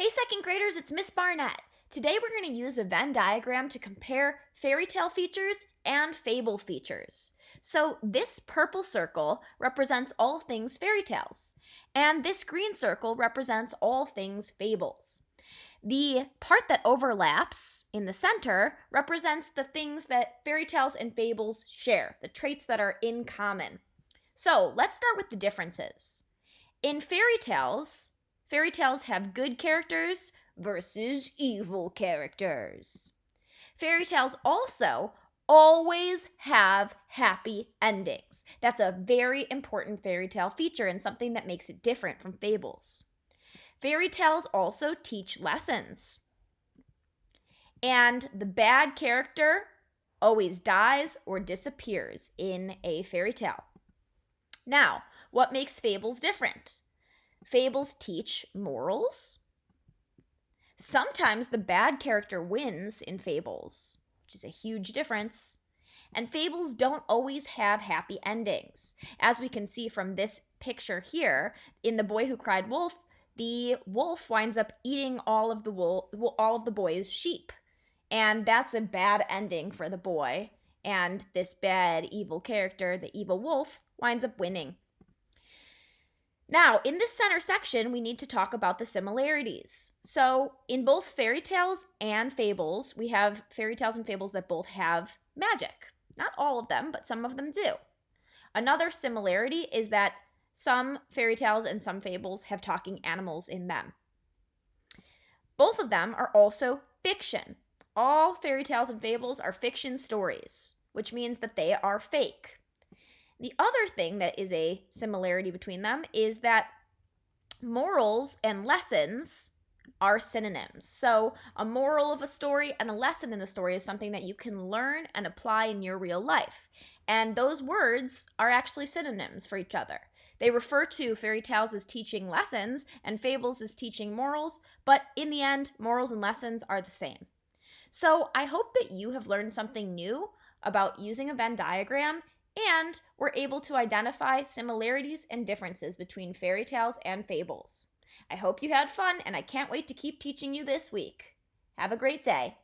Hey second graders, it's Miss Barnett. Today we're going to use a Venn diagram to compare fairy tale features and fable features. So this purple circle represents all things fairy tales, and this green circle represents all things fables. The part that overlaps in the center represents the things that fairy tales and fables share, the traits that are in common. So let's start with the differences. In fairy tales have good characters versus evil characters. Fairy tales also always have happy endings. That's a very important fairy tale feature and something that makes it different from fables. Fairy tales also teach lessons. And the bad character always dies or disappears in a fairy tale. Now, what makes fables different? Fables teach morals. Sometimes the bad character wins in fables, which is a huge difference. And fables don't always have happy endings. As we can see from this picture here, in The Boy Who Cried Wolf, the wolf winds up eating all of the boy's sheep. And that's a bad ending for the boy. And this bad evil character, the evil wolf, winds up winning. Now, in this center section, we need to talk about the similarities. So, in both fairy tales and fables, we have fairy tales and fables that both have magic. Not all of them, but some of them do. Another similarity is that some fairy tales and some fables have talking animals in them. Both of them are also fiction. All fairy tales and fables are fiction stories, which means that they are fake. The other thing that is a similarity between them is that morals and lessons are synonyms. So a moral of a story and a lesson in the story is something that you can learn and apply in your real life. And those words are actually synonyms for each other. They refer to fairy tales as teaching lessons and fables as teaching morals, but in the end, morals and lessons are the same. So I hope that you have learned something new about using a Venn diagram and we're able to identify similarities and differences between fairy tales and fables. I hope you had fun, and I can't wait to keep teaching you this week. Have a great day.